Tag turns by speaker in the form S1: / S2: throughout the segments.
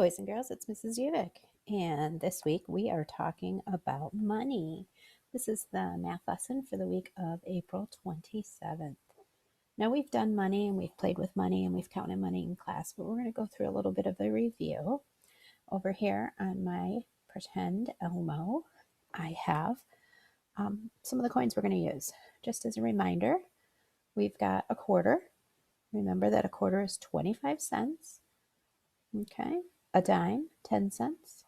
S1: boys and girls, it's Mrs. Uvik, and this week we are talking about money. This is the math lesson for the week of April 27th. Now we've done money and we've played with money and we've counted money in class, but we're going to go through a little bit of a review. Over here on my pretend Elmo, I have some of the coins we're going to use. Just as a reminder, we've got a quarter. Remember that a quarter is 25 cents. Okay, a dime, 10 cents,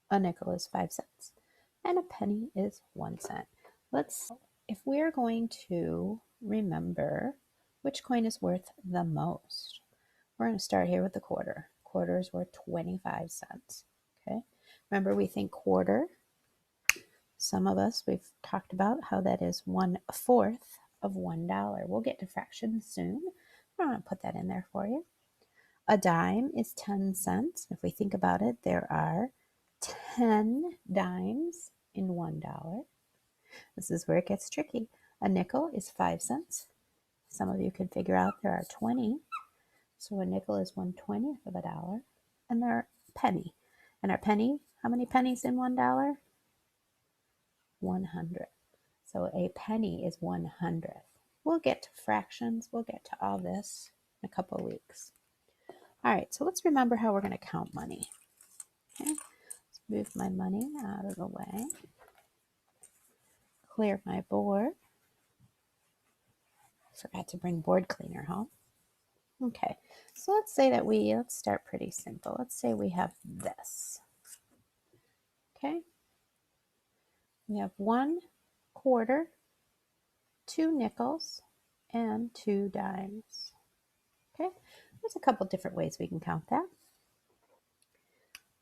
S1: a nickel is 5 cents, and a penny is 1 cent. If we're going to remember which coin is worth the most, we're going to start here with the quarter. Quarter is worth 25 cents. Okay, remember we think quarter. Some of us, we've talked about how that is 1/4 of $1. We'll get to fractions soon. I'm going to put that in there for you. A dime is 10 cents. If we think about it, there are 10 dimes in $1. This is where it gets tricky. A nickel is 5 cents. Some of you can figure out there are 20. So a nickel is 1/20th of a dollar. And there are penny. And our penny, how many pennies in $1? 100. So a penny is 1/100th. We'll get to fractions. We'll get to all this in a couple of weeks. All right, so let's remember how we're going to count money. Okay, let's move my money out of the way. Clear my board. Forgot to bring board cleaner home. Okay, so let's say that let's start pretty simple. Let's say we have this. Okay, we have 1/4, 2 nickels, and 2 dimes. Okay, there's a couple different ways we can count that.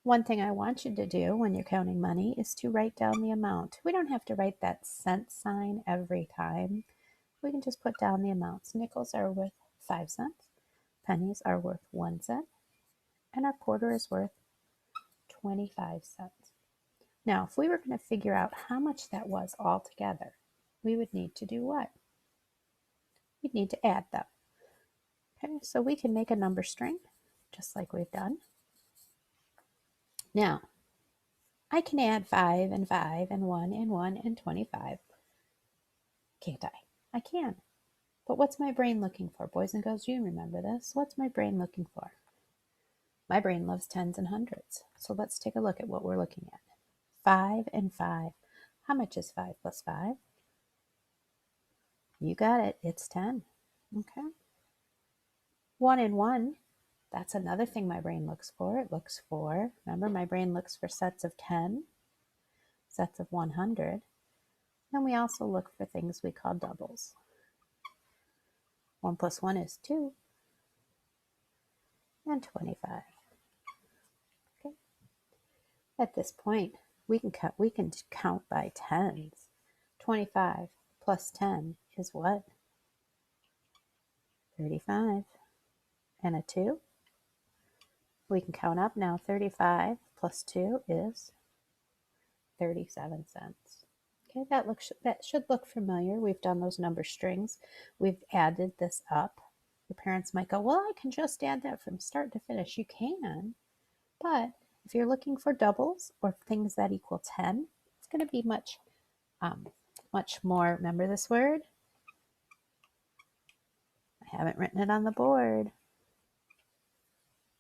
S1: One thing I want you to do when you're counting money is to write down the amount. We don't have to write that cent sign every time. We can just put down the amounts. Nickels are worth 5 cents. Pennies are worth 1 cent. And our quarter is worth 25 cents. Now, if we were going to figure out how much that was all together, we would need to do what? We'd need to add them. Okay, so we can make a number string, just like we've done. Now, I can add 5 and 5 and 1 and 1 and 25. Can't I? I can. But what's my brain looking for? Boys and girls, you remember this. What's my brain looking for? My brain loves tens and hundreds. So let's take a look at what we're looking at. 5 and 5. How much is 5 plus 5? You got it. It's 10. Okay. 1 and 1. That's another thing my brain looks for. It looks for, remember, my brain looks for sets of 10, sets of 100. And we also look for things we call doubles. 1 plus 1 is 2. And 25. Okay. At this point, we can count by tens. 25 plus 10 is what? 35. And a 2. We can count up now. 35 plus 2 is 37 cents. Okay, that should look familiar. We've done those number strings. We've added this up. Your parents might go, well, I can just add that from start to finish. You can, but if you're looking for doubles or things that equal 10, it's going to be much more. Remember this word? I haven't written it on the board.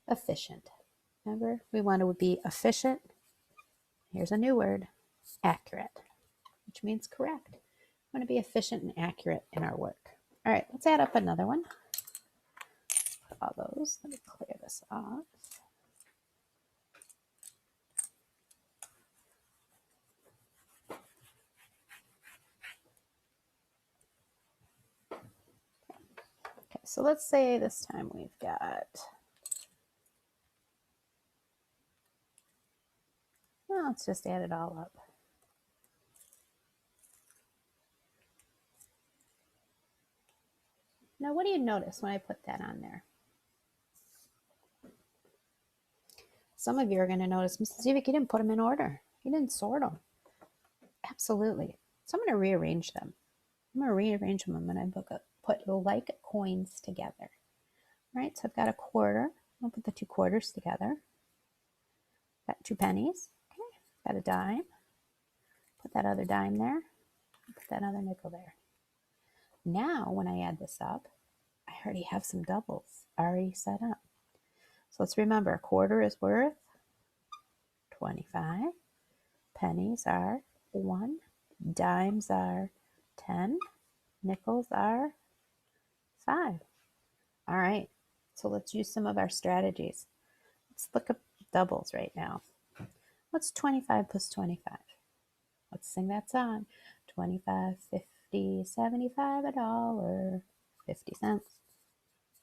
S1: Efficient. Remember, we want to be efficient. Here's a new word, accurate, which means correct. We want to be efficient and accurate in our work. All right, let's add up another one. Put all those. Let me clear this off. Okay, so let's say this time we've got, well, let's just add it all up. Now, what do you notice when I put that on there? Some of you are going to notice, Mrs. Uvik, you didn't put them in order. You didn't sort them. Absolutely. So I'm going to rearrange them. I'm going to rearrange them. I'm going to put like coins together. All right, so I've got a quarter. I'll put the 2 quarters together. Got 2 pennies. Okay, got a dime. Put that other dime there. Put that other nickel there. Now, when I add this up, I already have some doubles already set up. So let's remember, a quarter is worth 25. Pennies are 1. Dimes are 10. Nickels are 5. All right, so let's use some of our strategies. Let's look up doubles right now. What's 25 plus 25? Let's sing that song. 25, 50, 75, a dollar, 50 cents.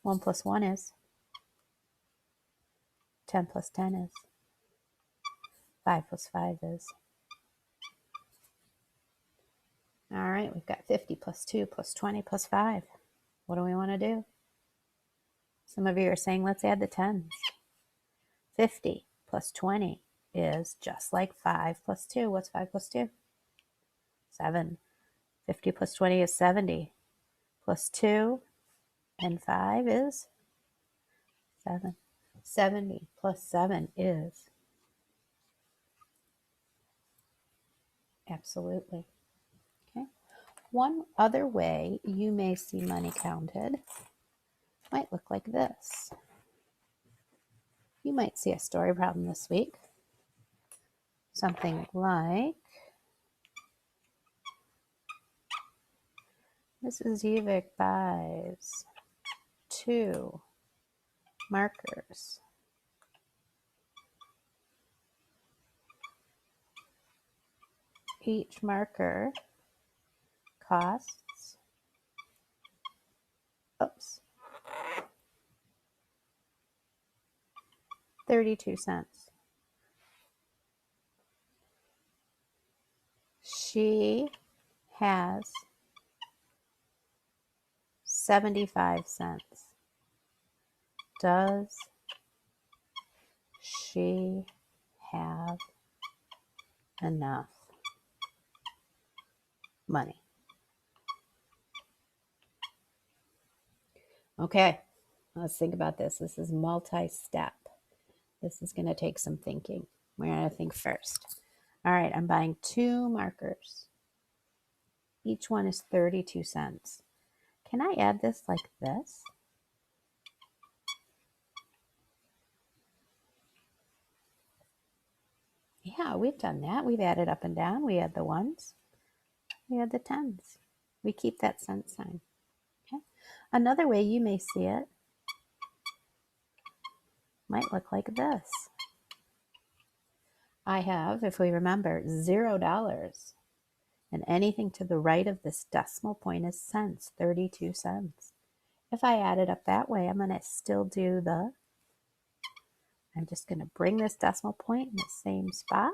S1: 1 plus 1 is 10 plus 10 is 5 plus 5 is. All right, we've got 50 plus 2 plus 20 plus 5. What do we want to do? Some of you are saying, let's add the tens. 50 plus 20 is just like 5 plus 2. What's 5 plus 2? 7. 50 plus 20 is 70. Plus 2 and 5 is 7. 70 plus 7 is absolutely. Okay. One other way you may see money counted might look like this. You might see a story problem this week. Something like, Mrs. Evick buys 2 markers. Each marker costs, 32 cents. She has 75 cents. Does she have enough money? Okay, let's think about this. This is multi-step. This is going to take some thinking. We're going to think first. All right, I'm buying 2 markers. Each one is 32 cents. Can I add this like this? Yeah, we've done that. We've added up and down. We add the ones. We add the tens. We keep that cent sign. Okay. Another way you may see it might look like this. I have, if we remember, $0. And anything to the right of this decimal point is cents, 32 cents. If I add it up that way, I'm going to still do I'm just going to bring this decimal point in the same spot.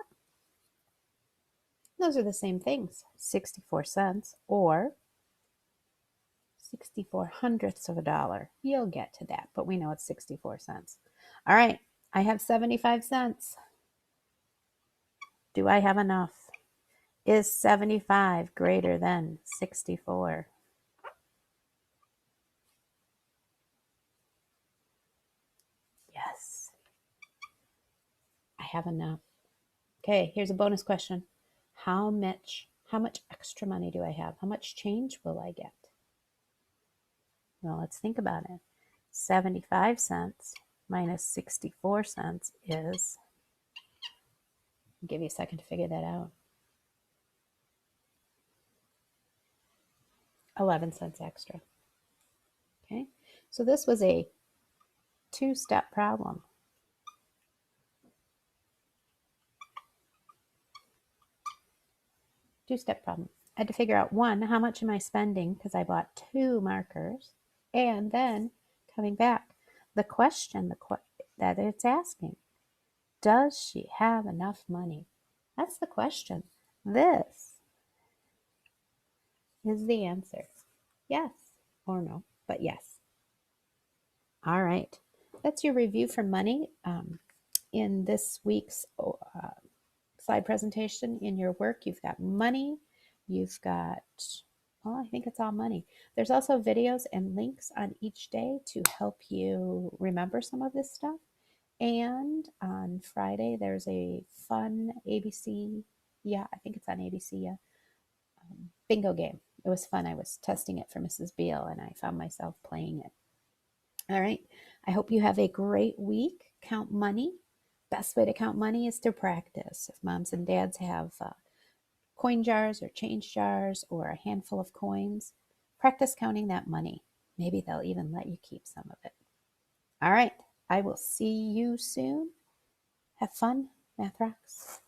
S1: Those are the same things, 64 cents or 64 hundredths of a dollar. You'll get to that, but we know it's 64 cents. All right, I have 75 cents. Do I have enough? Is 75 greater than 64? Yes, I have enough. Okay, here's a bonus question. How much extra money do I have? How much change will I get? Well, let's think about it. 75 cents minus 64 cents is, I'll give you a second to figure that out. 11 cents extra. Okay, so this was a 2-step problem. Two-step problem. I had to figure out, 1, how much am I spending because I bought 2 markers, and then coming back, the question that it's asking, does she have enough money? That's the question. This is the answer. Yes or no, but yes. All right, that's your review for money. In this week's slide presentation in your work, you've got money, you've got, well, I think it's all money. There's also videos and links on each day to help you remember some of this stuff. And on Friday, there's a fun ABC, yeah, I think it's on ABC, yeah, bingo game. It was fun. I was testing it for Mrs. Beal and I found myself playing it. All right. I hope you have a great week. Count money. Best way to count money is to practice. If moms and dads have coin jars or change jars or a handful of coins, practice counting that money. Maybe they'll even let you keep some of it. All right. I will see you soon. Have fun, Math Rocks.